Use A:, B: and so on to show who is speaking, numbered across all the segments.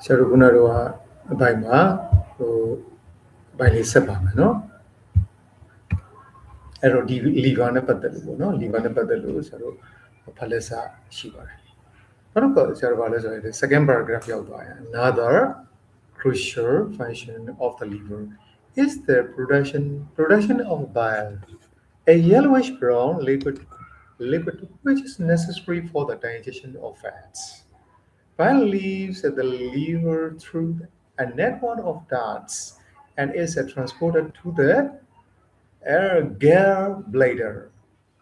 A: ဆရာတို့ခုနကတော့အပိုင်းမှာဟိုအပိုင်းလေးဆက်ပါမယ်เนาะအဲ့တော့ဒီ liver နဲ့ပတ်သက်လို့ပေါ့เนาะ liver နဲ့ပတ်သက်လို့ဆရာတို့ဖတ်လက်စာရှိပါတယ်နောက်တော့ဆရာတို့ဘာလဲဆိုရင် second paragraph ရောက်သွားရင် another crucial function of the liver is the production of bile, a yellowish brown liquid which is necessary for the digestion of fats. Bile leaves the liver through a network of ducts and is transported to the gallbladder,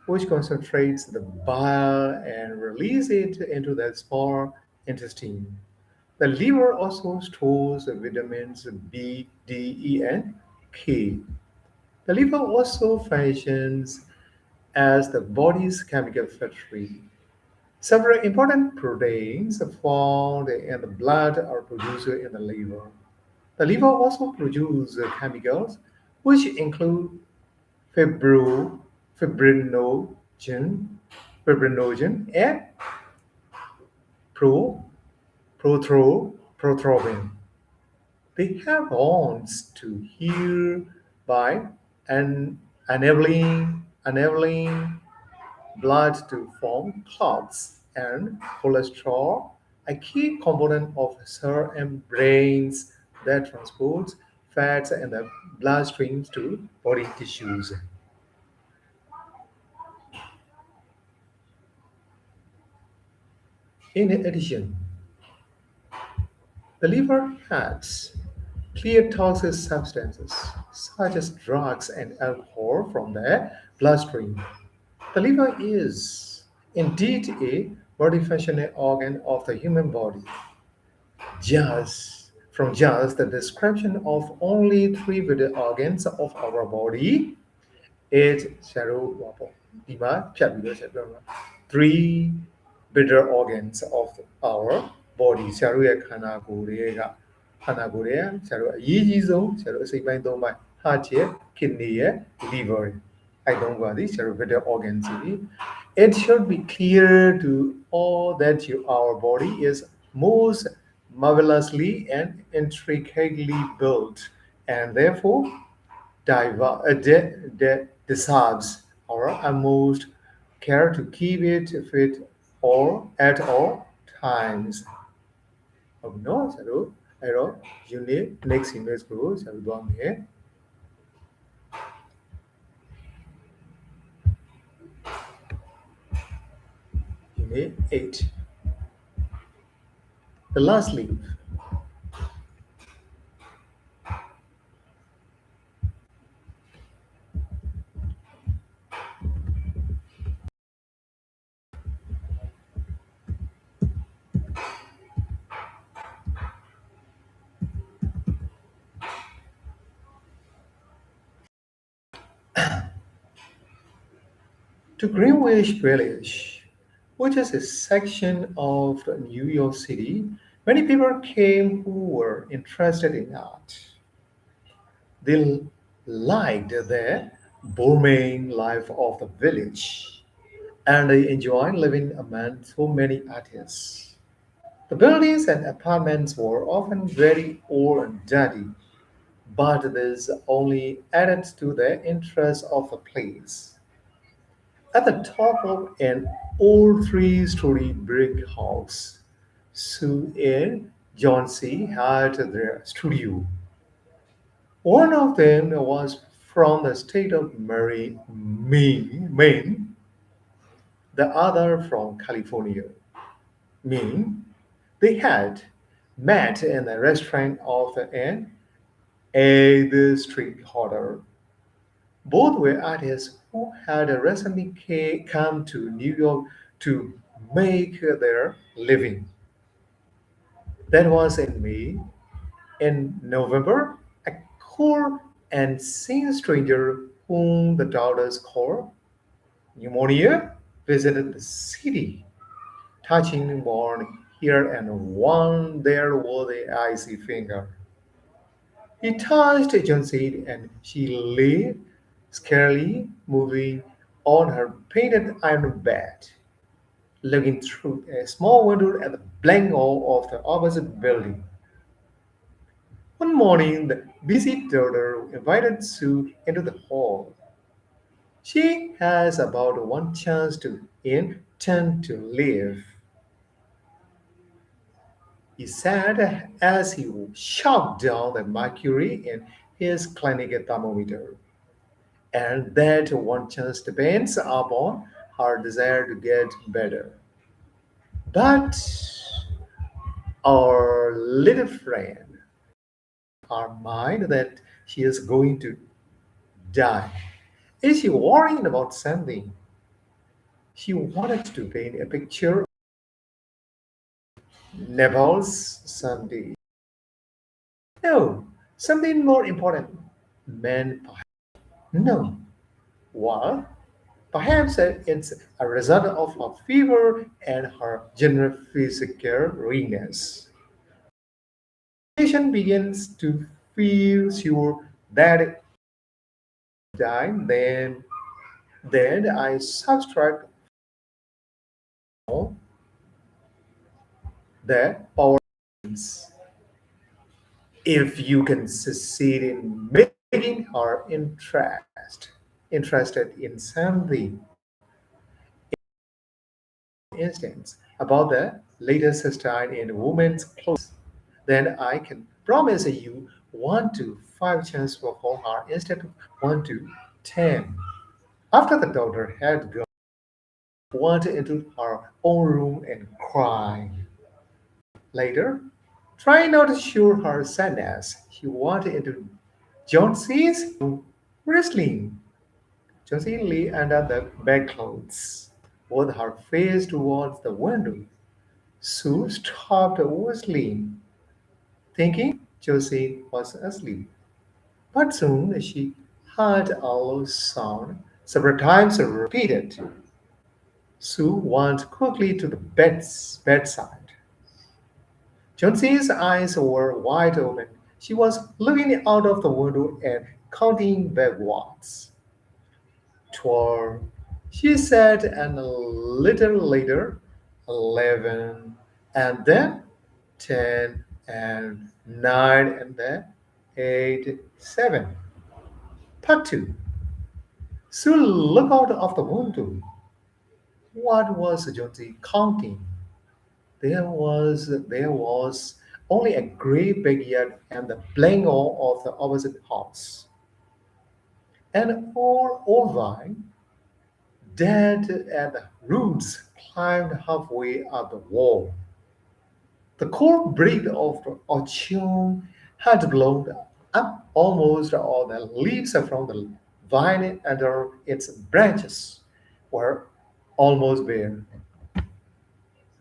A: which concentrates the bile and releases it into the small intestine. The liver also stores the vitamins B, D, E, and K. The liver also functions as the body's chemical factory. Several important proteins found in the blood are produced in the liver. The liver also produces chemicals which include fibro, fibrinogen, and pro, prothrombin. They have bonds to hereby and enabling blood to form clots and cholesterol, a key component of cell membranes that transports fats in the bloodstream to body tissues. In addition, the liver has clear toxic substances such as drugs and alcohol from the bloodstream. The liver is indeed a multifunctional organ of the human body. Just the description of only three vital organs of our body, it shadow Dima three vital organs of our body. Shadow Yakana Korea, Hana Korea, Shadow Yijizo, Shadow Sibai Doma, heart, kidney, liver. I don't want this vital organs. It should be clear to all that our body is most marvelously and intricately built, and therefore deserves our utmost care to keep it fit all at all times. No, Saru, Ero, unit, next image goes, Saru, here. Unit 8. The last leaf. To Greenwich Village, which is a section of New York City, many people came who were interested in art. They liked the bourgeois life of the village, and they enjoyed living among so many artists. The buildings and apartments were often very old and dirty, but this only added to the interest of the place. At the top of an old three-story brick house, Sue and John C. had their studio. One of them was from the state of Maine, the other from California, meaning they had met in the restaurant of an 8th Street hotel. Both were artists who had recently come to New York to make their living. That was in May. In November, a cool and sane stranger whom the daughters called pneumonia visited the city, touching one here and one there with a icy finger. He touched Jonesy and she lay, scarcely moving, on her painted iron bed, looking through a small window at the blank wall of the opposite building. One morning, the busy daughter invited Sue into the hall. She has about one chance to intend to live, he said as he shoved down the mercury in his clinic thermometer. And that one chance depends upon her desire to get better. But our little friend, our mind that she is going to die. Is she worrying about something? She wanted to paint a picture of Nepal's someday. No, something more important. Men, no. Well, perhaps it's a result of her fever and her general physical weakness. Patient begins to feel sure that dying, then I subtract all the power. If you can succeed in making her interested in something, instance, about the latest style in women's clothes, then I can promise you 1 to 5 chance for her instead of 1 to 10. After the daughter had gone, went into her own room and cried. Later, trying not to show her sadness, she went into Johnson's room whistling. Johnson lay under the bedclothes with her face towards the window. Sue stopped whistling, thinking Josie was asleep. But soon she heard a low sound, several times repeated. Sue went quickly to the bedside. Johnson's eyes were wide open. She was looking out of the window and counting backwards. 12, she said, and a little later, 11, and then 10, and 9, and then 8, 7. Part 2. Sue looked out of the window. What was Jonesy counting? There was only a gray backyard and the blank wall of the opposite house. An old vine, dead at the roots, climbed halfway up the wall. The cold breeze of the autumn had blown up almost all the leaves from the vine under its branches were almost bare.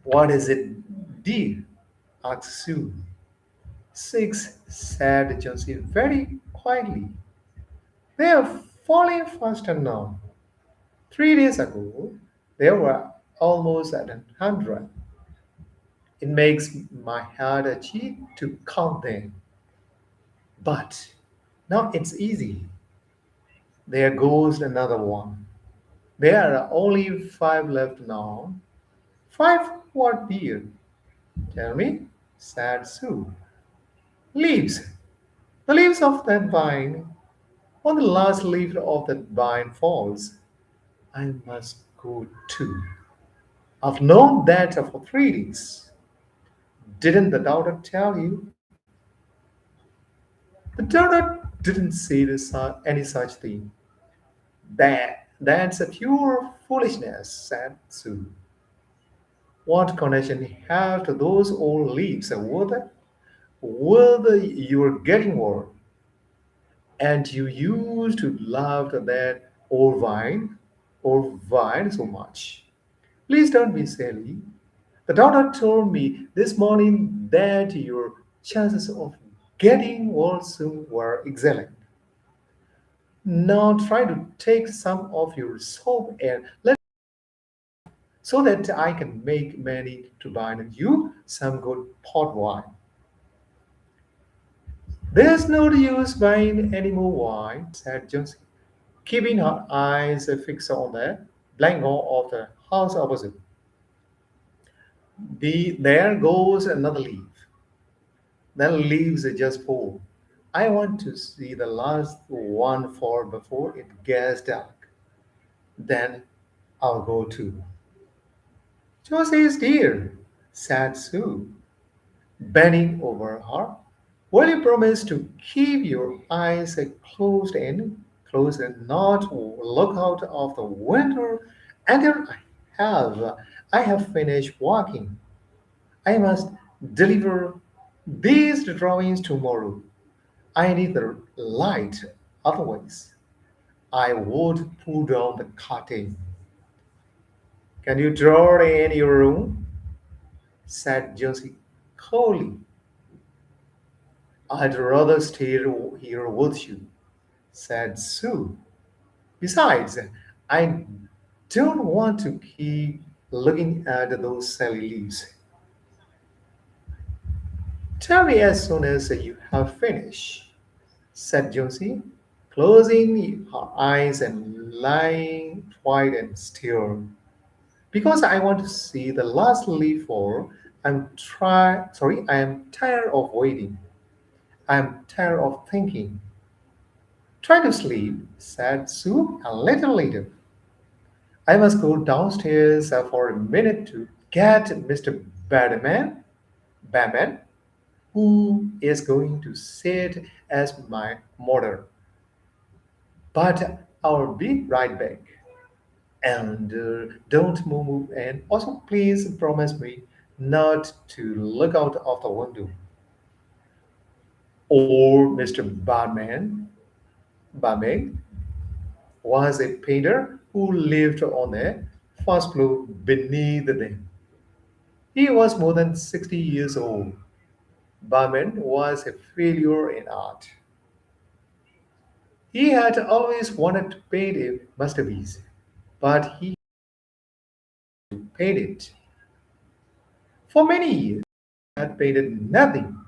A: What is it, dear? Asked Sue. 6, said Jonesy very quietly. They are falling faster now. 3 days ago, there were almost at 100. It makes my heart itchy to count them. But now it's easy. There goes another one. There are only five left now. Five what dear? Tell me, said Sue. Leaves. The leaves of that vine. When the last leaf of that vine falls, I must go too. I've known that for 3 days. Didn't the doctor tell you? The doctor didn't say any such thing. That's a pure foolishness, said Sue. What connection have to those old leaves with you're getting old? And you used to love that old vine so much. Please don't be silly. The doctor told me this morning that your chances of getting well soon were excellent. Now try to take some of your soap and let so that I can make money to buy you some good port wine. There's no use buying any more wine, said Josie, keeping her eyes fixed on the blank wall of the house opposite. There goes another leaf. That leaves just four. I want to see the last one fall before it gets dark. Then I'll go too. Josie is dear, said Sue, bending over her. Will you promise to keep your eyes closed and not look out of the window until have I have finished walking? I must deliver these drawings tomorrow. I need the light, otherwise I would pull down the curtain. Can you draw in your room? Said Josie coldly. I'd rather stay here with you, said Sue. Besides, I don't want to keep looking at those silly leaves. Tell me as soon as you have finished, said Josie, closing her eyes and lying quiet and still. Because I want to see the last leaf fall, I am tired of waiting. I am tired of thinking. Try to sleep, said Sue a little later. I must go downstairs for a minute to get Mr. Batman, who is going to sit as my model. But I'll be right back. And don't move. And also, please promise me not to look out of the window. Or Mr. Barman was a painter who lived on the first floor beneath them. He was more than 60 years old. Barman was a failure in art. He had always wanted to paint a masterpiece, but he painted it. For many years, he had painted nothing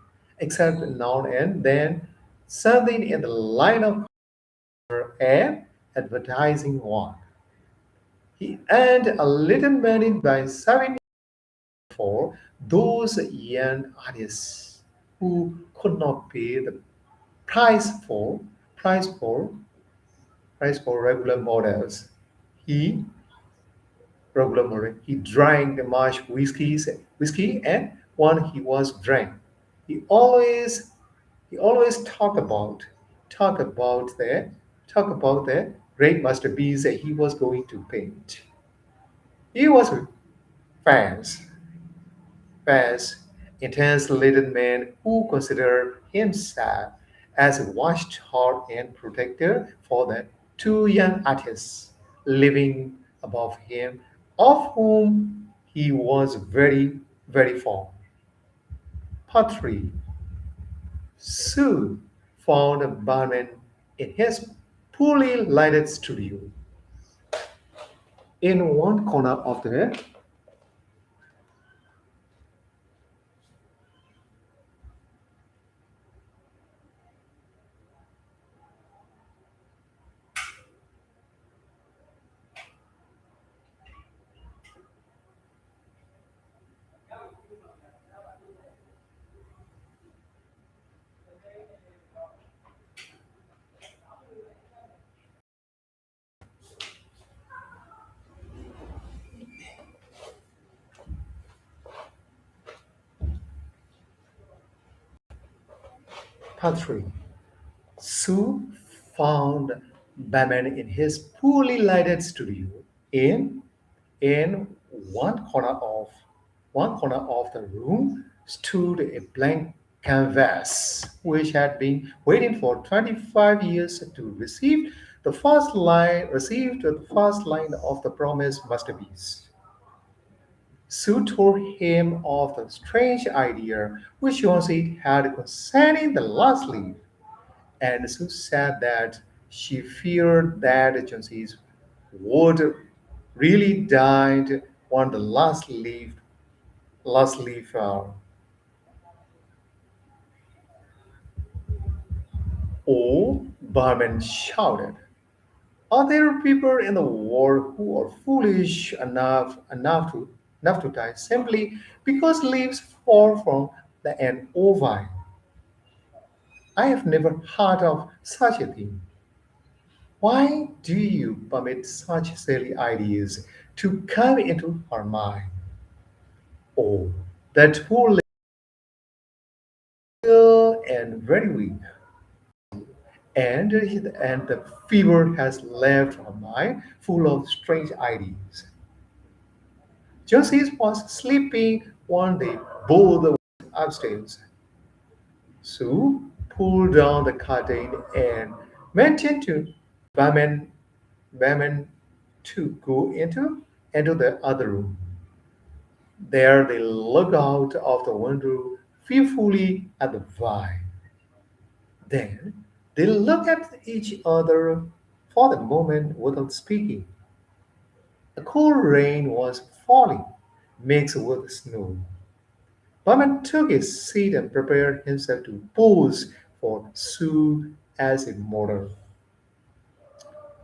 A: except now and then something in the line of color and advertising work. He earned a little money by serving for those young artists who could not pay the price for price for price for He regular model. He drank much whiskey, and when he was drunk, he always he always talk about the talk about the great masterpiece that he was going to paint. He was fans Paz, intense little man who considered himself as a watchdog and protector for the two young artists living above him, of whom he was very, very fond. Part 3. Sue found a barman in his poorly lighted studio. In one corner of the Part 3. Sue found Batman in his poorly lighted studio. In in one corner of the room stood a blank canvas which had been waiting for 25 years to receive the first line of the promised masterpiece. Sue told him of the strange idea which Yonsi had concerning the last leaf, and Sue said that she feared that agencies would really died on the last leaf. Oh, Barman shouted. Are there people in the world who are foolish enough to die simply because leaves fall from the end ovine? I have never heard of such a thing. Why do you permit such silly ideas to come into our mind? Oh, that poor little and very weak. And the fever has left her mind full of strange ideas. Josie was sleeping one day, both went upstairs. Sue pulled down the curtain and mentioned to Barman, Barman to go into the other room. There they looked out of the window fearfully at the vine. Then they looked at each other for the moment without speaking. A cool rain was falling, mixed with snow. Barman took his seat and prepared himself to pose for Sue as a model.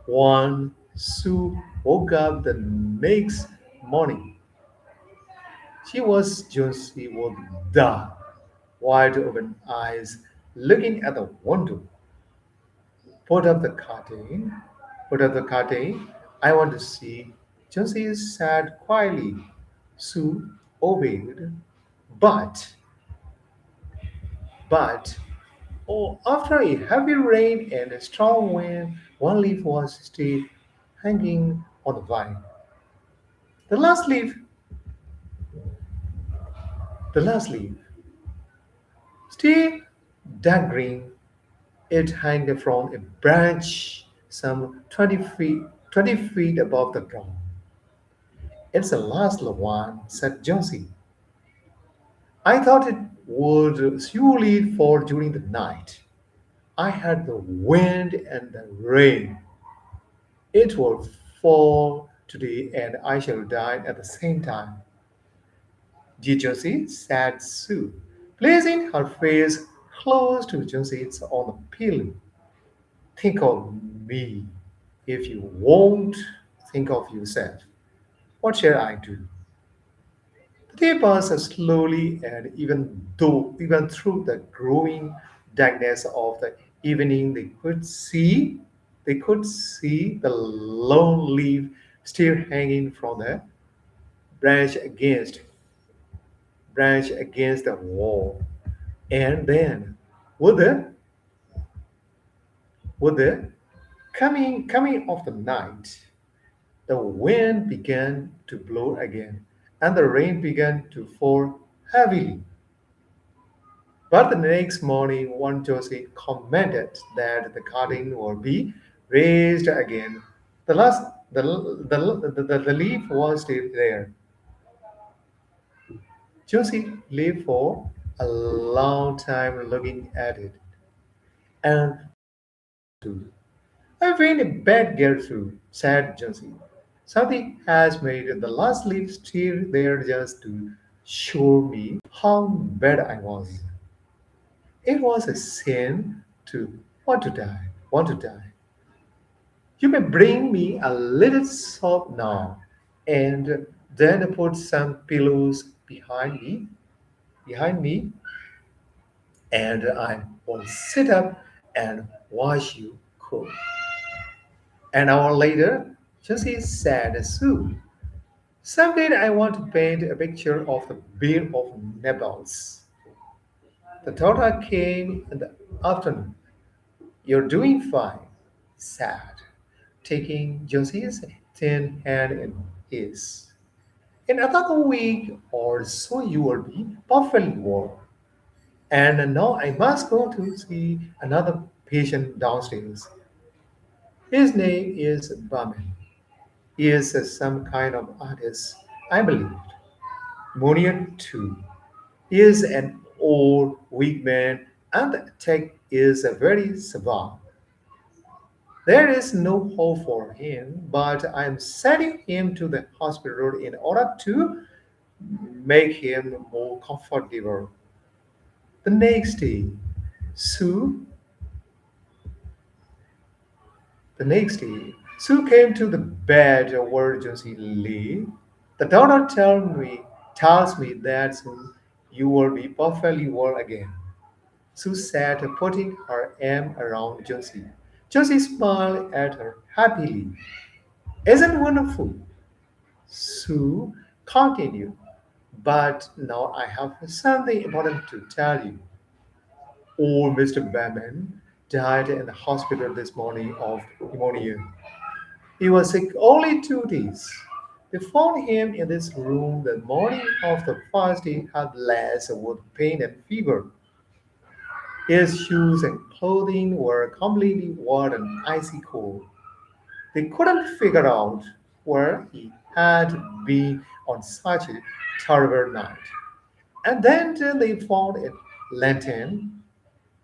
A: When Sue woke up the next morning, she with dark, wide open eyes looking at the window. Put up the curtain. Put up the curtain. I want to see. Josie said quietly. Sue obeyed. But, but, oh, after a heavy rain and a strong wind, one leaf was still hanging on the vine. The last leaf, the last leaf, still dark green, it hung from a branch some 20 feet above the ground. It's the last one, said Josie. I thought it would surely fall during the night. I had the wind and the rain. It will fall today and I shall die at the same time. Dear Josie, said Sue, placing her face close to Josie's on the pillow. Think of me. If you won't think of yourself, what shall I do? The day passed slowly, and even through the growing darkness of the evening, they could see the lone leaf still hanging from the branch against the wall. And then, with the with the coming of the night, the wind began to blow again, and the rain began to fall heavily. But the next morning, one Josie commented that the curtain would be raised again. The last, the leaf was still there. Josie lay for a long time looking at it, and I've been a bad girl too, said Josie. Something has made the last leaf still there just to show me how bad I was. It was a sin to want to die. You may bring me a little soap now, and then put some pillows behind me, and I will sit up and watch you cook. An hour later, Josie said, Sue, someday I want to paint a picture of the Bear of Naples. The daughter came in the afternoon. You're doing fine, said, taking Josie's thin hand in his. In another week or so, you will be perfectly well. And now I must go to see another patient downstairs. His name is Baman. He is some kind of artist, I believe. Monian too. He is an old, weak man, and the tech is a very savant. There is no hope for him, but I am sending him to the hospital in order to make him more comfortable. The next day, Sue, Sue came to the bed where Josie lay. The doctor tells me that soon you will be perfectly well again. Sue sat putting her arm around Josie. Josie smiled at her happily. Isn't it wonderful? Sue continued. But now I have something important to tell you. Old Mr. Behrman died in the hospital this morning of pneumonia. He was sick only 2 days. They found him in this room the morning of the first day had less with pain and fever. His shoes and clothing were completely wet and icy cold. They couldn't figure out where he had been on such a terrible night. And then they found a lantern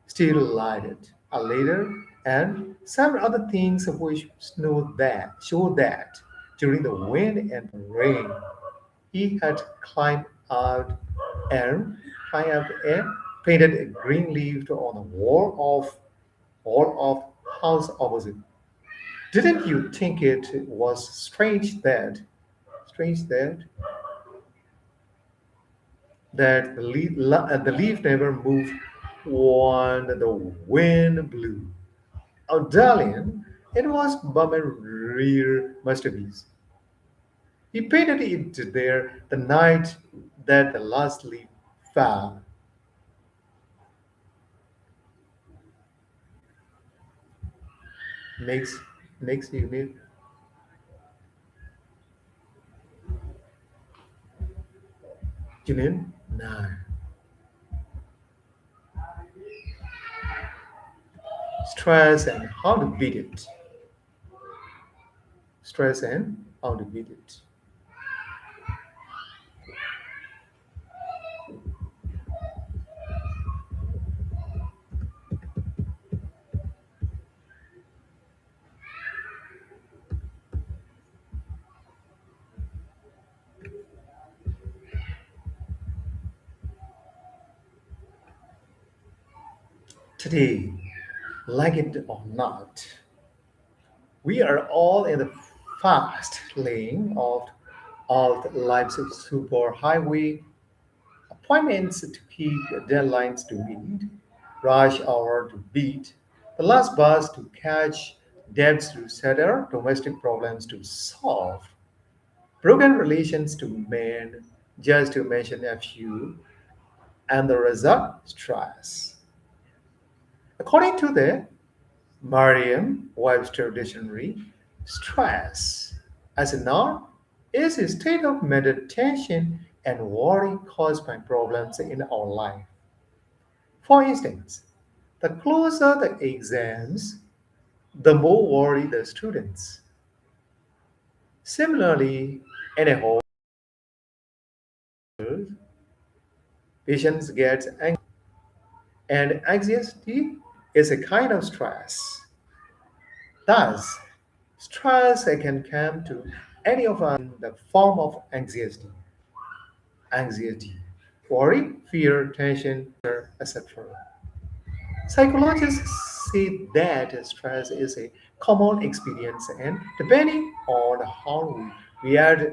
A: still lighted, a ladder, and some other things which showed that during the wind and rain he had and climbed up and painted a green leaf on the wall of house opposite. Didn't you think it was strange that the leaf never moved when the wind blew? Oh, darling, it was Bummer rear masterpiece. He painted it there the night that the last leaf fell. Next, next unit, Unit 9. Stress and how to beat it. Stress and how to beat it. Today, like it or not, we are all in the fast lane of life's superhighway. Appointments to keep, deadlines to meet, rush hour to beat, the last bus to catch, debts to settle, domestic problems to solve, broken relations to mend, just to mention a few, and the result stress. According to the Merriam Webster Dictionary, stress, as a noun, is a state of mental tension and worry caused by problems in our life. For instance, the closer the exams, the more worry the students. Similarly, in a whole world, patients get anxiety, and anxiety is a kind of stress. Thus, stress can come to any of us in the form of anxiety, worry, fear, tension, etc. Psychologists say that stress is a common experience, and depending on how we react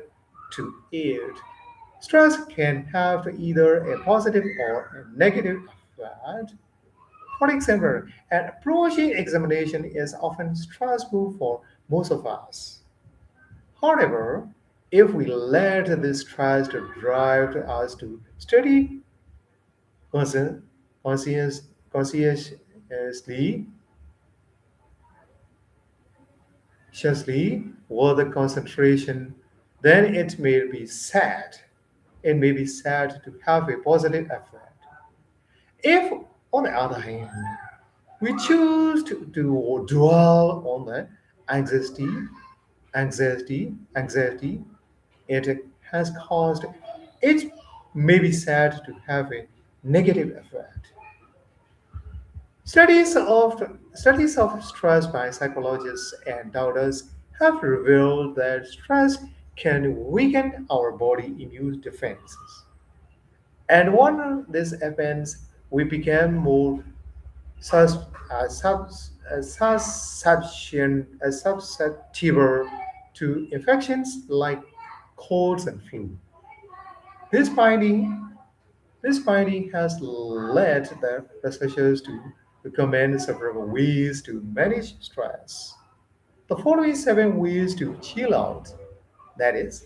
A: to it, stress can have either a positive or a negative effect. For example, an approaching examination is often stressful for most of us. However, if we let this stress to drive us to study consci- conscientiously, with the concentration, then it may be sad. It may be sad to have a positive effect. If, on the other hand, we choose to dwell on the anxiety, anxiety it has caused, it may be said to have a negative effect. Studies of stress by psychologists and doctors have revealed that stress can weaken our body immune defenses. And when this happens, we become more sus- susceptible to infections like colds and flu. This finding, this finding has led the researchers to recommend several ways to manage stress. The following seven ways to chill out, that is,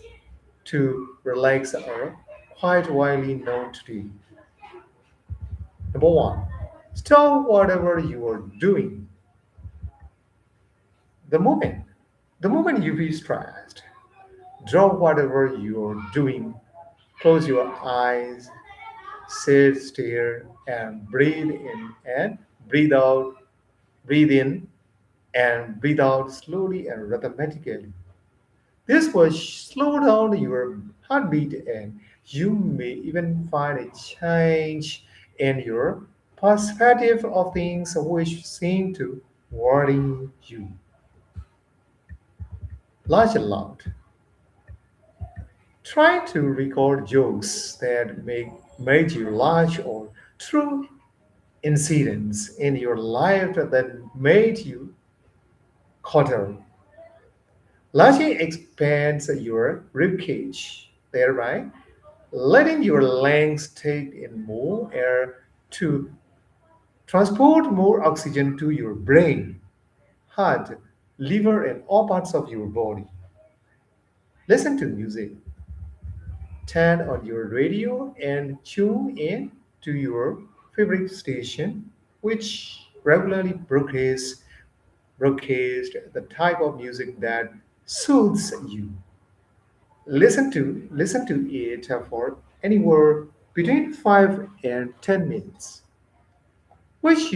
A: to relax, are quite widely known today. Number one, stop whatever you are doing. The moment, the moment you feel stressed, drop whatever you are doing. Close your eyes, sit still, and breathe in and breathe out. Breathe in and breathe out slowly and rhythmically. This will slow down your heartbeat, and you may even find a change in your perspective of things which seem to worry you. Laugh aloud. Try to record jokes that made you laugh or true incidents in your life that made you cuddle. Laughing expands your ribcage, thereby letting your lungs take in more air to transport more oxygen to your brain, heart, liver, and all parts of your body. Listen to music. Turn on your radio and tune in to your favorite station, which regularly broadcast the type of music that soothes you. Listen to it for anywhere between 5 and 10 minutes. Which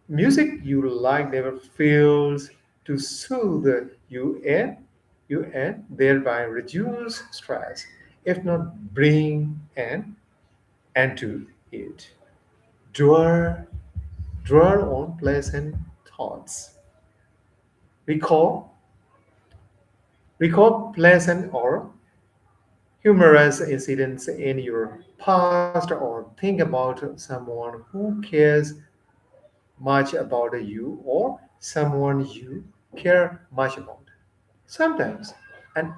A: music you like never fails to soothe you and thereby reduce stress, if not bring an end to it. Dwell, dwell on pleasant thoughts. Recall, recall pleasant or humorous incidents in your past or think about someone who cares much about you or someone you care much about. Sometimes an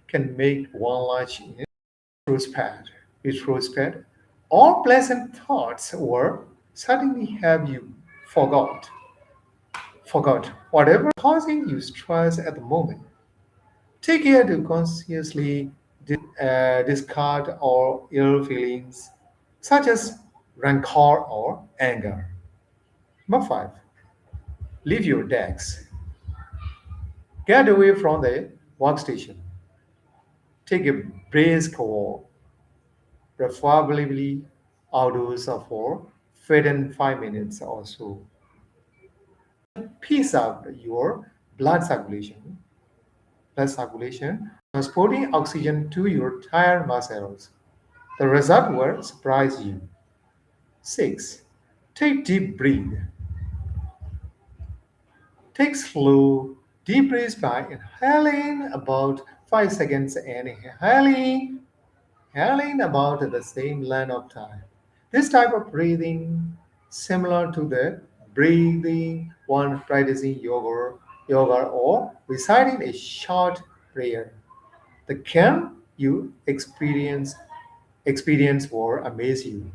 A: can make one large retrospect, retrospect. All pleasant thoughts were suddenly have you forgot, forgot whatever causing you stress at the moment. Take care to consciously discard all ill feelings, such as rancor or anger. Number five, leave your decks. Get away from the workstation. Take a brisk walk, preferably outdoors for 5 minutes or so. Peace out your blood circulation, transporting oxygen to your tired muscles. The result will surprise you. 6. Take deep breath. Take slow, deep breaths by inhaling about 5 seconds and exhaling about the same length of time. This type of breathing, similar to the breathing one practicing yoga or reciting a short prayer. The calm you experience will amaze you.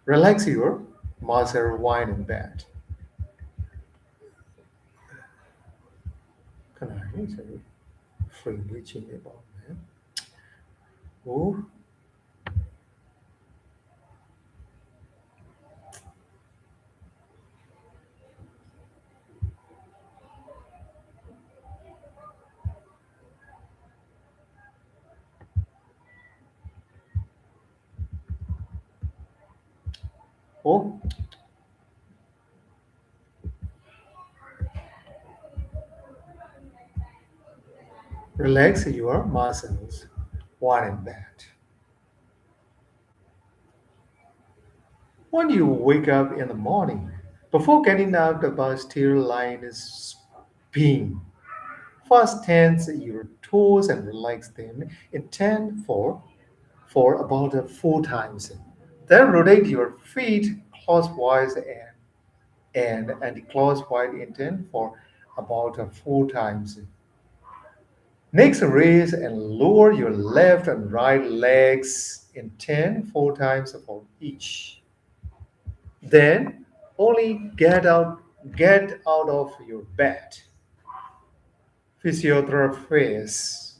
A: Relax your muscle while in bed. Cái này sẽ freely trên để bỏ nhé. Ủa, ủa, relax your muscles while in bed. When you wake up in the morning, before getting out of bed, still lying is spin. First tense your toes and relax them in 10 for about 4 times. Then rotate your feet clockwise and anti-clockwise in 10 for about 4 times. Next, raise and lower your left and right legs in 10 4 times for each. Then only get out of your bed. Physiotherapists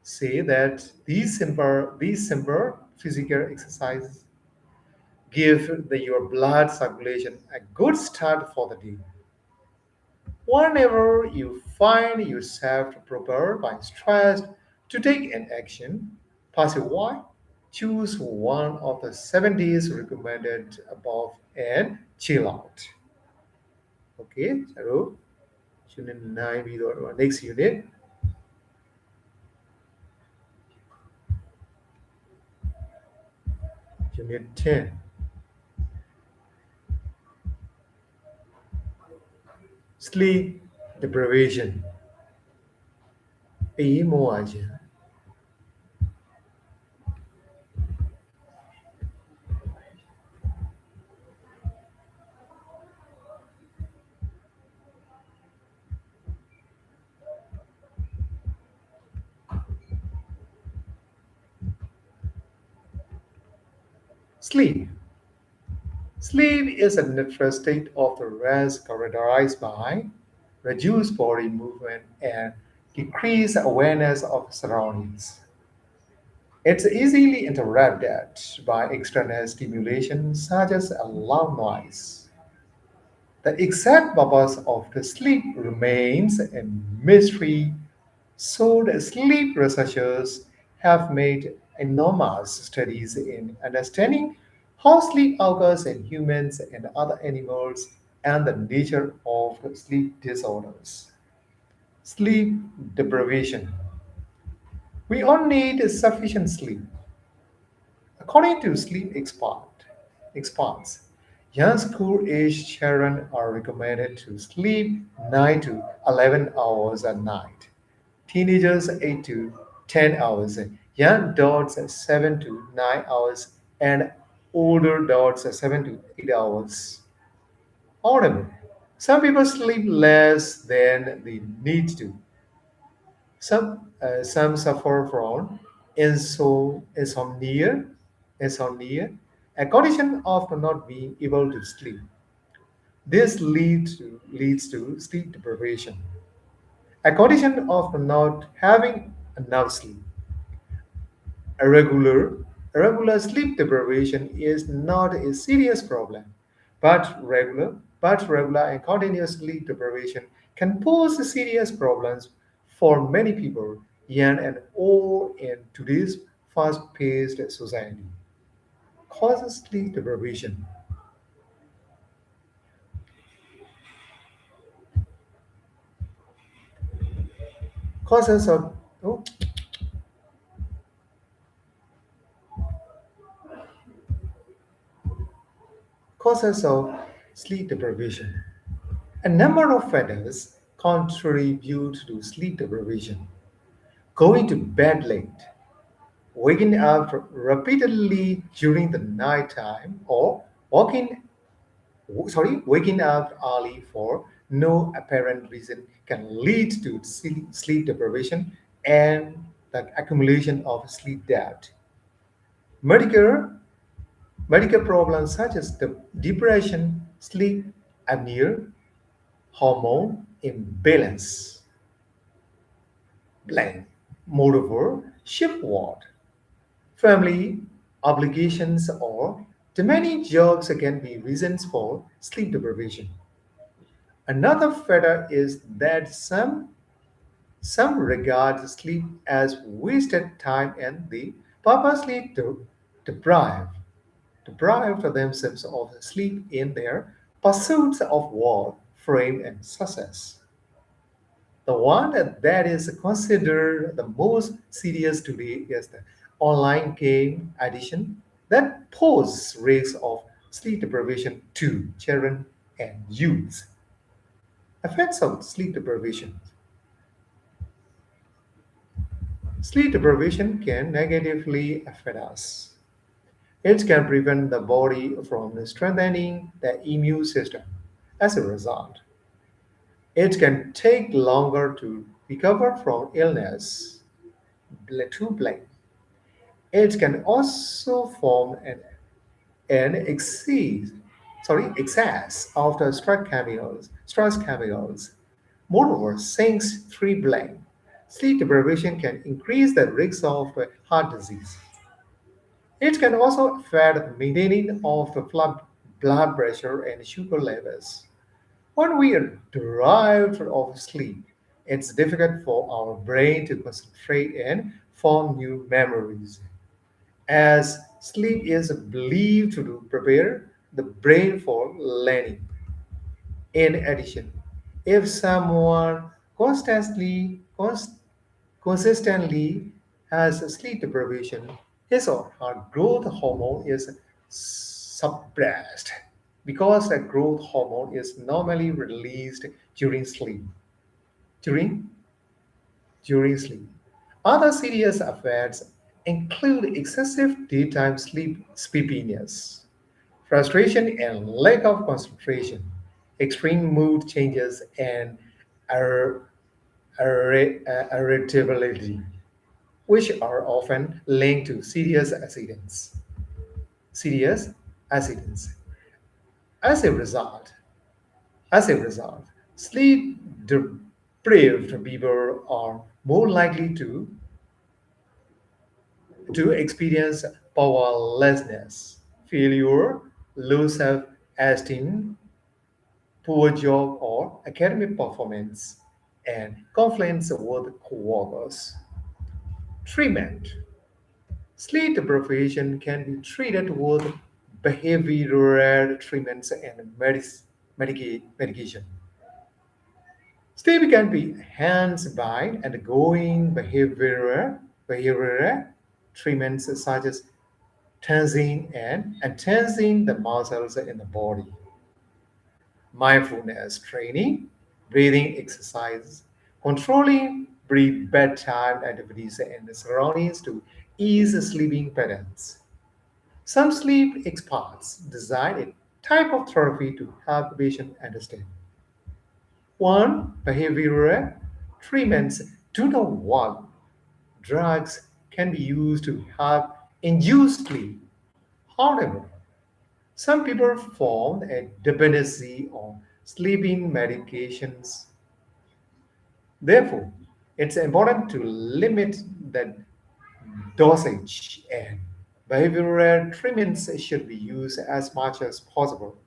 A: say that these simple physical exercises give your blood circulation a good start for the day. Whenever you find yourself prepared by stress to take an action, pass a why, choose one of the 7 days recommended above and chill out. Okay, so unit 9 we go to our next unit, unit 10. Sleep deprivation. Ý mua à chị? Sleep. Sleep is a natural state of the rest characterized by reduced body movement and decreased awareness of surroundings. It's easily interrupted by external stimulation such as a loud noise. The exact purpose of the sleep remains a mystery, so the sleep researchers have made enormous studies in understanding how sleep occurs in humans and other animals and the nature of sleep disorders. Sleep deprivation. We all need sufficient sleep. According to experts, young school-aged children are recommended to sleep 9 to 11 hours a night. Teenagers 8 to 10 hours, young adults 7 to 9 hours, and older adults 7 to 8 hours. However, some people sleep less than they need to. Some suffer from insomnia, a condition of not being able to sleep. This leads to sleep deprivation, a condition of not having enough sleep. Irregular, irregular sleep deprivation is not a serious problem, but regular and continuous sleep deprivation can pose serious problems for many people, young and old, in today's fast-paced society. Causes sleep deprivation. Causes of oh, causes of sleep deprivation. A number of factors contribute to sleep deprivation. Going to bed late, waking up repeatedly during the night time, or waking up early for no apparent reason can lead to sleep deprivation and the accumulation of sleep debt. Medical Medical problems such as depression, sleep apnea, hormone imbalance, blank. Moreover, shift work, family obligations, or demanding jobs can be reasons for sleep deprivation. Another factor is that some regard sleep as wasted time and they purposely deprive deprive themselves of sleep in their pursuits of work, fame, and success. The one that is considered the most serious today is the online game addiction that poses risks of sleep deprivation to children and youth. Effects of sleep deprivation. Sleep deprivation can negatively affect us. It can prevent the body from strengthening the immune system. As a result, it can take longer to recover from illness. To blame. It can also form an excess of the stress chemicals. Moreover, since 3 blame, sleep deprivation can increase the risk of heart disease. It can also affect maintaining of the blood pressure and sugar levels. When we are deprived of sleep, it's difficult for our brain to concentrate and form new memories, as sleep is believed to prepare the brain for learning. In addition, if someone consistently has sleep deprivation, his or her growth hormone is suppressed because the growth hormone is normally released during sleep. During during sleep. Other serious effects include excessive daytime sleepiness, frustration and lack of concentration, extreme mood changes, and ir- irritability, which are often linked to serious accidents. Serious accidents. As a result, as a result, sleep deprived people are more likely to experience powerlessness, failure, low self esteem, poor job or academic performance, and conflicts with coworkers. Treatment. Sleep deprivation can be treated with behavioral treatments and medication. Sleep can be enhanced by undergoing behavioral treatments such as tensing and untensing the muscles in the body, mindfulness training, breathing exercises, controlling bedtime activities and surroundings to ease sleeping patterns. Some sleep experts design a type of therapy to help patients understand. One, behavioral treatments do not work. Drugs can be used to help induce sleep. However, some people form a dependency on sleeping medications. Therefore, it's important to limit the dosage and behavioral treatments should be used as much as possible.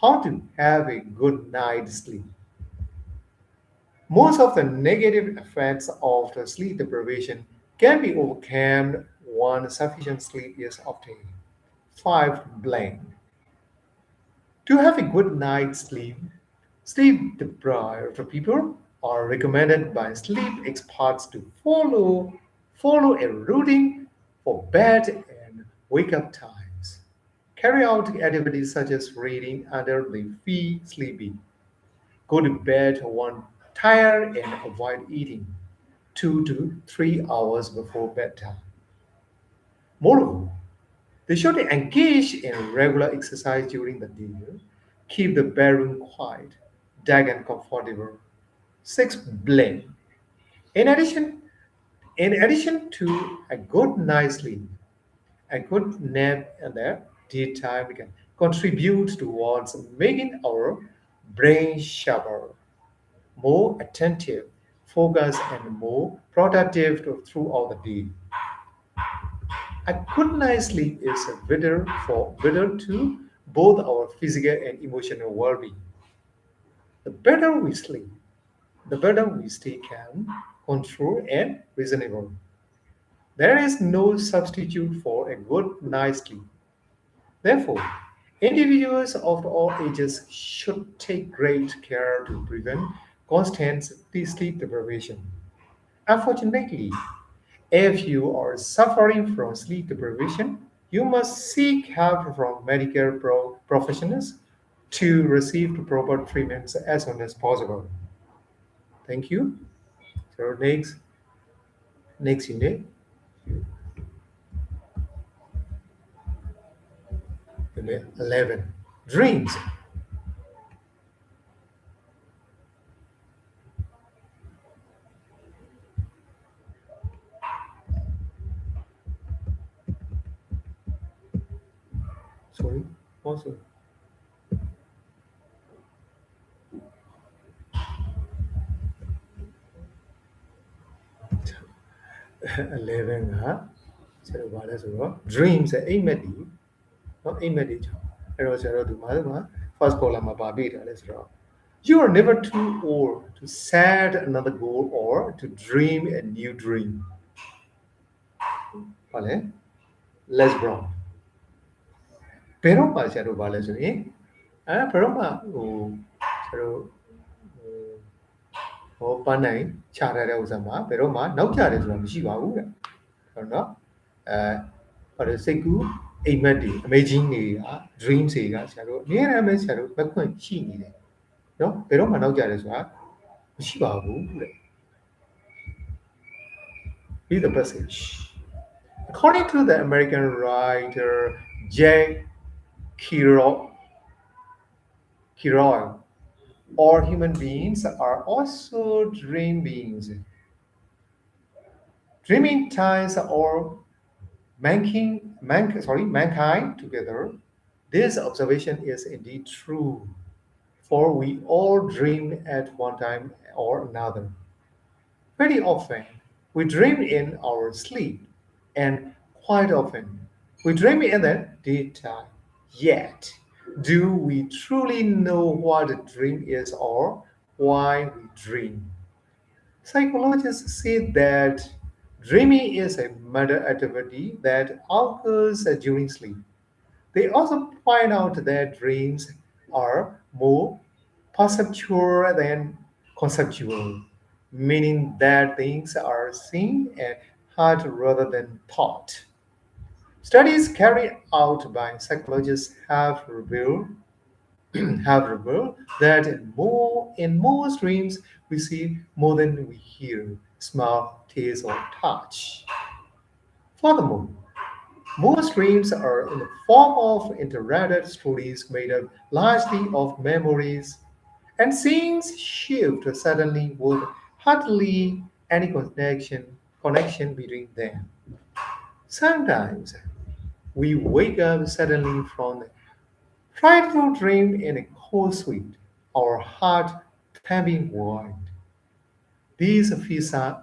A: How to have a good night's sleep? Most of the negative effects of the sleep deprivation can be overcome once sufficient sleep is obtained. 5. Blame. To have a good night's sleep, sleep deprived people are recommended by sleep experts to follow a routine for bed and wake up times. Carry out activities such as reading under the fee sleeping. Go to bed when tired and avoid eating 2 to 3 hours before bedtime. Moreover, they should engage in regular exercise during the day. Keep the bedroom quiet, dark, and comfortable. 6. Blame. In addition, in addition to a good night's sleep, A good nap in the daytime can contribute towards making our brain sharper, more attentive, focused, and more productive throughout the day. A good night's sleep is vital to both our physical and emotional well-being. The better we sleep, the better we stay calm, controlled, and reasonable. There is no substitute for a good night's sleep. Therefore, individuals of all ages should take great care to prevent constant sleep deprivation. Unfortunately, if you are suffering from sleep deprivation, you must seek help from medical professionals to receive proper treatments as soon as possible. Thank you. So next unit, unit 11, dreams. Sorry, also 11 ကဆရာတို့ဗာလဲဆိုတော့ dreams အိမ်မက်တွေเนาะအိမ်မက်တွေကြောင့်အဲ့တော့ဆရာတို့ဒီမှာ first column မှာပါပေးထားလဲဆိုတော့ you are never too old to set another goal or to dream a new dream ဗာလဲ Les Brown ဘယ်တော့မှဆရာတို့ဗာလဲဆိုရင်ဘယ်တော့မှဆရာတို့ဟိုပန်းနိုင်ခြားထားတဲ့ဥစ္စာမှာဘယ်တော့မှနောက်ကျတယ်ဆိုတာမရှိပါဘူးတဲ့ဟုတ်နော်ဟိုစိတ်ကူးအိမ်မက်တွေ amazing တွေက dreams တွေကဆရာတို့အများအားဖြင့်ဆရာတို့မခွင့်ရှိနေတယ်နော်ဘယ်တော့မှနောက်ကျတယ်ဆိုတာမရှိပါဘူးတဲ့ read the passage according to the American writer Jack Kerouac all human beings are also dream beings. Dreaming ties all mankind together. This observation is indeed true, for we all dream at one time or another. Very often, we dream in our sleep, and quite often, we dream in the daytime. Yet, do we truly know what a dream is or why we dream? Psychologists say that dreaming is a mental activity that occurs during sleep. They also point out that dreams are more perceptual than conceptual, meaning that things are seen and heard rather than thought. Studies carried out by psychologists have revealed that in most dreams we see more than we hear, smell, taste, or touch. Furthermore, most dreams are in the form of interpreted stories made up largely of memories, and scenes shift suddenly with hardly any connection between them. Sometimes we wake up suddenly from a frightful dream in a cold sweat, our heart thumping wide. These fissile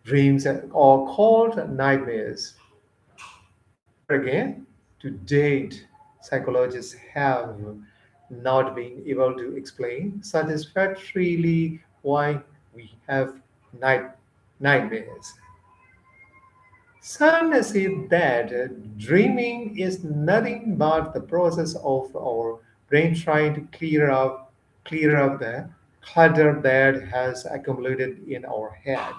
A: dreams are called nightmares. Here again, to date, psychologists have not been able to explain satisfactorily why we have nightmares. Some say that dreaming is nothing but the process of our brain trying to clear up the clutter that has accumulated in our head.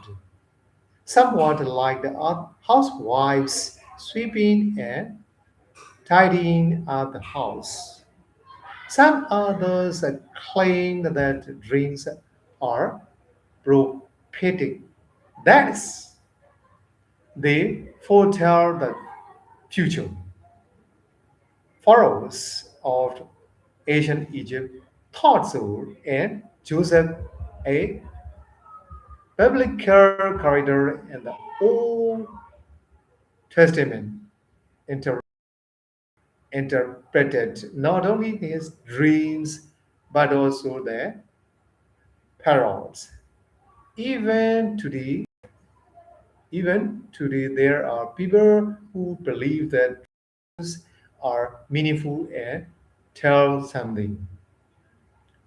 A: Somewhat like the housewives sweeping and tidying up the house. Some others claim that dreams are prophetic. That is, they foretell the future. Pharaohs of ancient Egypt thought so, and Joseph, a Biblical character in the Old Testament inter- interpreted not only his dreams but also their parables. Even today, even today, there are people who believe that dreams are meaningful and tell something.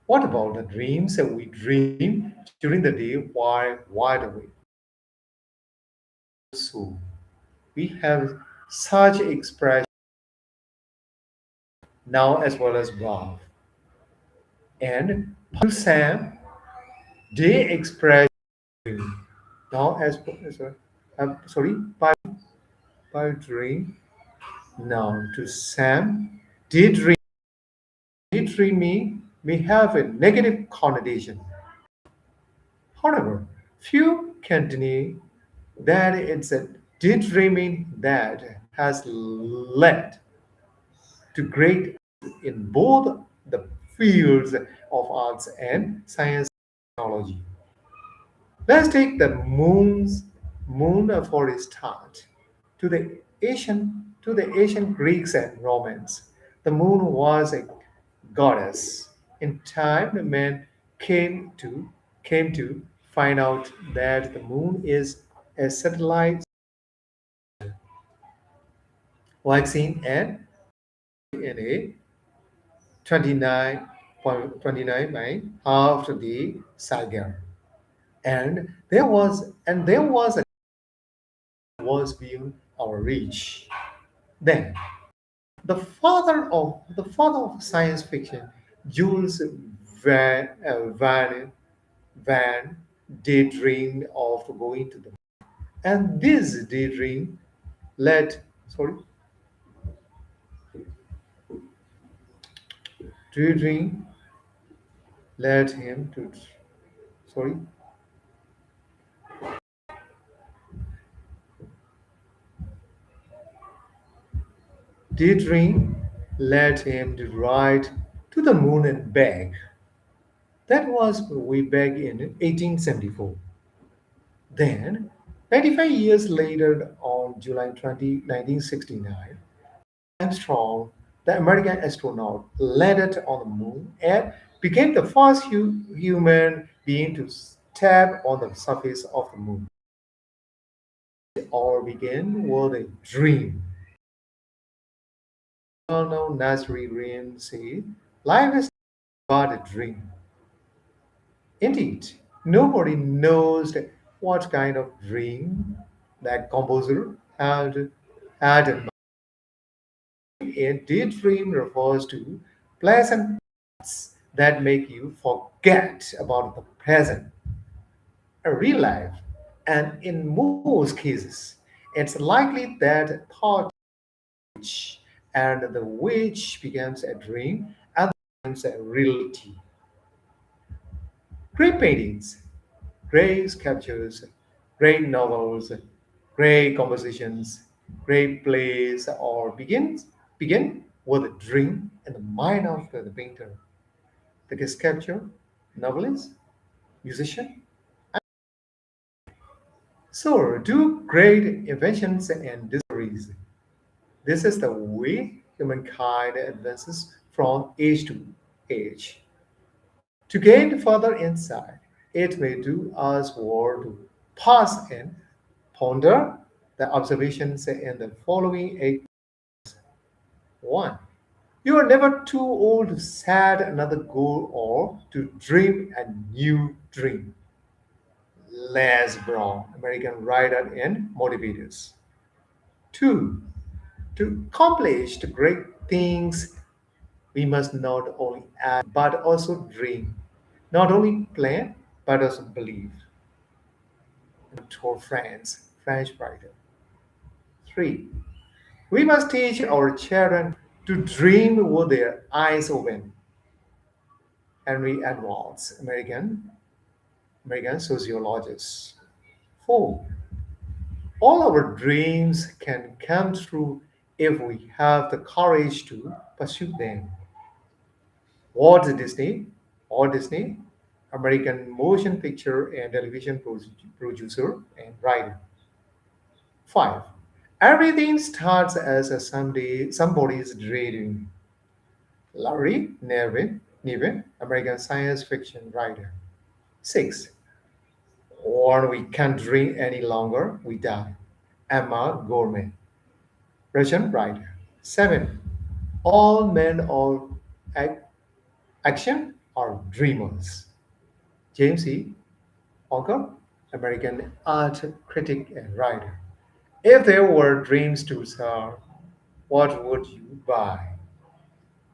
A: What about the dreams that we dream during the day while wide awake? So we have such expression now as well as above. And Sam, they express now as sorry, sorry by dream now to Sam. Daydream, daydreaming may have a negative connotation. However, few can deny that it's a daydreaming that has led to great in both the fields of arts and science and technology. Let's take the moon for a start. To the ancient Greeks and Romans, the moon was a goddess. In time, the man came to find out that the moon is a satellite vaccine and DNA 29.29 by half the Sagar. And there was a was beyond our reach. Then the father of science fiction, Jules Van daydreamed of going to the moon. And this led sorry daydream led him to sorry daydream led him to ride to the moon and back. That was way back in 1874. Then, 95 years later, on July 20, 1969, Armstrong, the American astronaut, landed on the moon and became the first human being to step on the surface of the moon. It all began with a dream. Well-known Nazarene said, "Life is but a dream." Indeed, nobody knows what kind of dream that composer had in mind. A daydream refers to pleasant thoughts that make you forget about the present, real life, and in most cases, it's likely that thought which and the which becomes a dream and becomes a reality. Great paintings, great sculptures, great novels, great compositions, great plays, or begin with a dream in the mind of the painter, the sculptor, novelist, musician. So do great inventions and discoveries. This is the way humankind advances from age to age. To gain further insight, it may do us well to pause and ponder the observations in the following 8. 1. You are never too old to set another goal or to dream a new dream. Les Brown, American writer and motivators. 2. To accomplish the great things, we must not only act but also dream, not only plan but also believe. To France, French writer. 3. We must teach our children to dream with their eyes open. Henry Edwards, American sociologist. 4. All our dreams can come true if we have the courage to pursue them. Walt Disney, Walt Disney, American motion picture and television producer and writer. 5. Everything starts as a someday somebody's dream. Larry Niven, American science fiction writer. 6. When we can't dream any longer, we die. Emma Gorman, Russian writer. 7. All men of ac- action are dreamers. James E. Onker, American art critic and writer. If there were dreams to sell, what would you buy?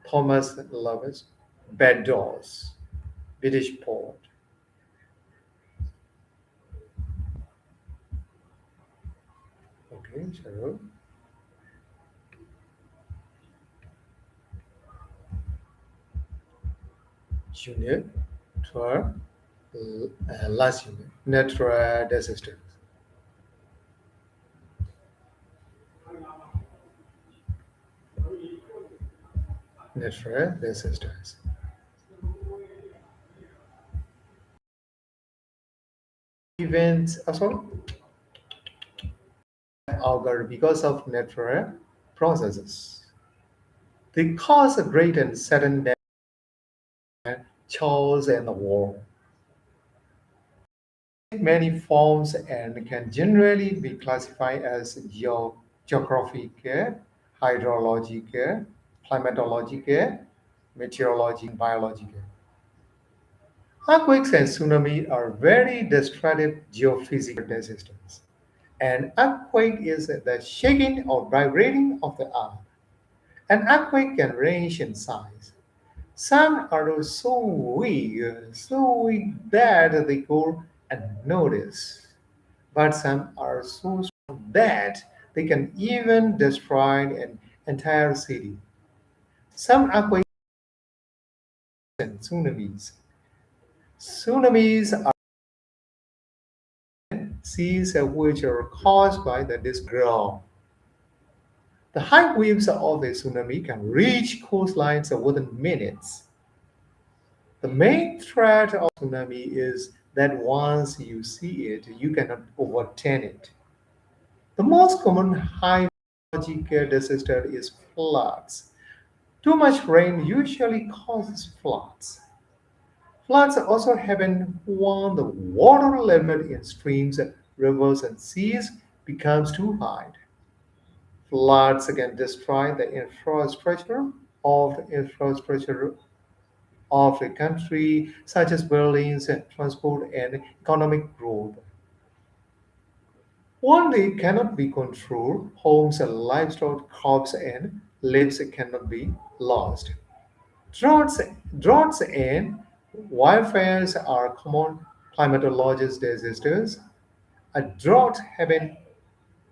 A: Thomas Lovett, Bed Dolls, British poet. Okay, so Junior, Trois, last unit, Netra Desistance. Netra Desistance. Events, sorry, occur because of natural processes. They cause a great and sudden death, chores, and the war. Many forms and can generally be classified as geographic, hydrologic, climatologic, meteorologic, and biological. Earthquakes and tsunami are very destructive geophysical disasters. An earthquake is the shaking or vibrating of the earth. An earthquake can range in size. Some are so weak that they go unnoticed. But some are so strong that they can even destroy an entire city. Some earthquakes and tsunamis. Tsunamis are seas which are caused by the ground. The high waves of a tsunami can reach coastlines within minutes. The main threat of tsunami is that once you see it, you cannot overturn it. The most common hydrologic disaster is floods. Too much rain usually causes floods. Floods also happen when the water level in streams, rivers, and seas becomes too high. Floods can destroy the infrastructure of a country, such as buildings, transport, and economic growth. When they cannot be controlled, homes and livestock, crops, and lives cannot be lost. Droughts, droughts and wildfires are common climatological disasters. A drought happens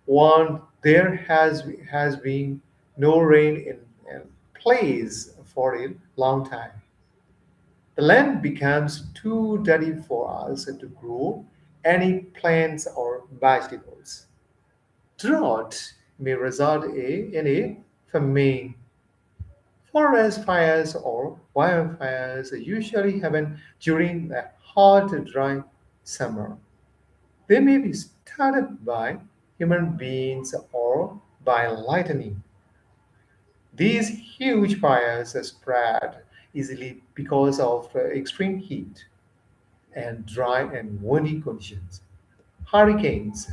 A: when there has been no rain in a place for a long time. The land becomes too dirty for us to grow any plants or vegetables. Drought may result in a famine. Forest fires or wildfires usually happen during a hot, dry summer. They may be started by human beings or by lightning. These huge fires spread easily because of extreme heat and dry and windy conditions. Hurricanes,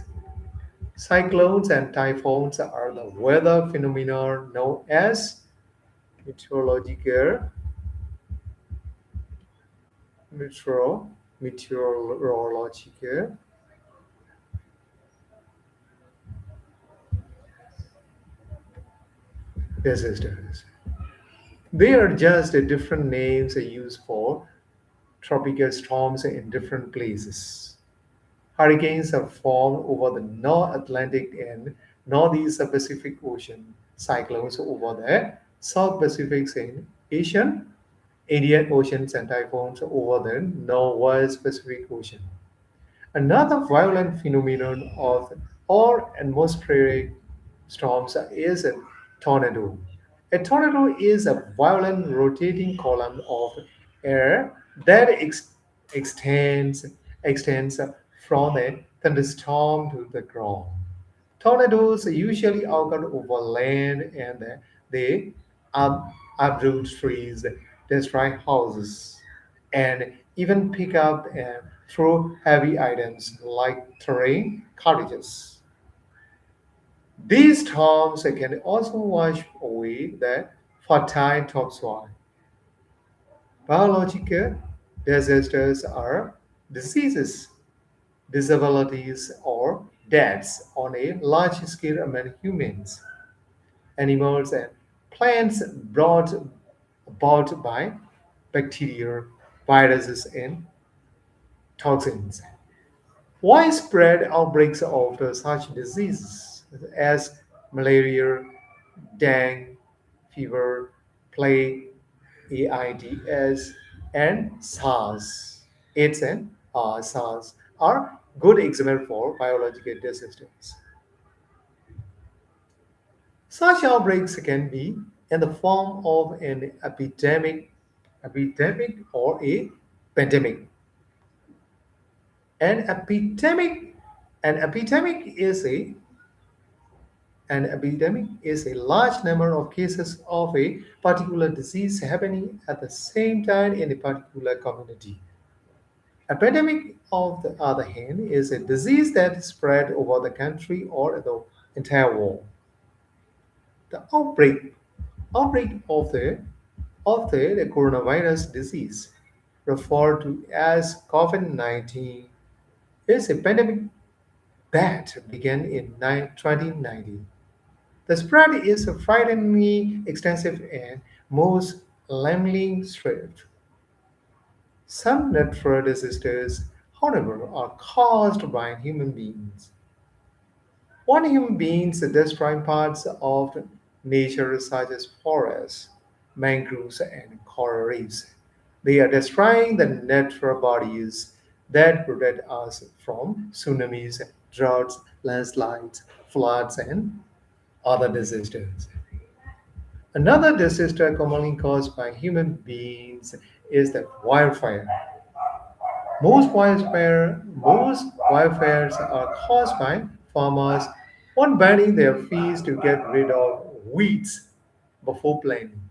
A: cyclones, and typhoons are the weather phenomena known as meteorological meteo- meteorological disasters. They are just different names used for tropical storms in different places. Hurricanes are formed over the North Atlantic and Northeast Pacific Ocean, cyclones over the South Pacific and Asian, Indian Oceans, and typhoons over the Northwest Pacific Ocean. Another violent phenomenon of all atmospheric storms is a tornado. A tornado is a violent rotating column of air that extends extends from a thunderstorm to the ground. Tornadoes usually occur over land and they uproot trees, destroy houses, and even pick up and throw heavy items like terrain carriages. These storms can also wash away the fertile topsoil. Biological disasters are diseases, disabilities, or deaths on a large scale among humans, animals, and plants brought about by bacteria, viruses, and toxins. Widespread outbreaks of such diseases as malaria, dengue, fever, plague, AIDS, and SARS. AIDS and SARS are good examples for biological disasters. Such outbreaks can be in the form of an epidemic or a pandemic. An epidemic, an epidemic is a An epidemic is a large number of cases of a particular disease happening at the same time in a particular community. Epidemic, on the other hand, is a disease that is spread over the country or the entire world. The outbreak of the coronavirus disease, referred to as COVID-19, is a pandemic that began in 2019. The spread is frighteningly extensive and most alarmingly swift. Some natural disasters, however, are caused by human beings. When human beings destroy parts of nature such as forests, mangroves, and coral reefs, they are destroying the natural bodies that protect us from tsunamis, droughts, landslides, floods, and other disasters. Another disaster commonly caused by human beings is the wildfire. Most wildfires are caused by farmers on burning their fields to get rid of weeds before planting.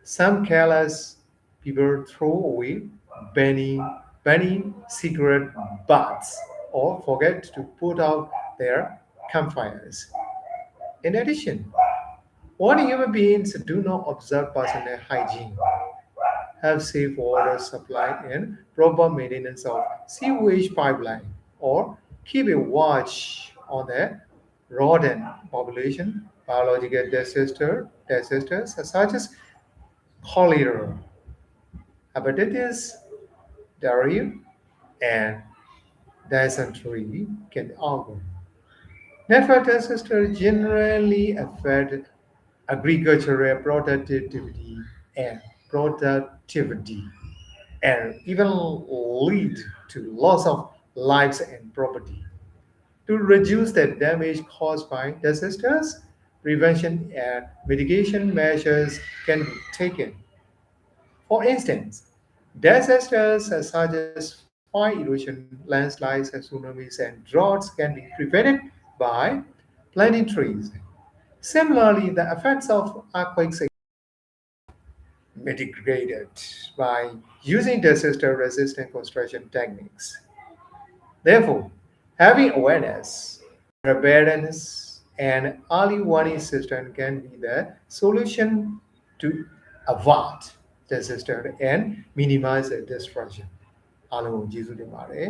A: Some careless people throw away burning cigarette butts or forget to put out their campfires. In addition, when human beings do not observe personal hygiene, have safe water supply and proper maintenance of sewage pipeline, or keep a watch on the rodent population, biological disasters such as cholera, hepatitis, diarrhea, and dysentery can occur. Natural disasters generally affect agricultural and productivity and even lead to loss of lives and property. To reduce the damage caused by disasters, prevention and mitigation measures can be taken. For instance, disasters such as fire erosion, landslides, tsunamis, and droughts can be prevented by planting trees. Similarly, the effects of earthquakes are mitigated by using disaster-resistant construction techniques. Therefore, having awareness, preparedness, and early warning system can be the solution to avert disaster and minimize destruction. အားလုံးကိုကျေးဇူးတင်ပါတယ်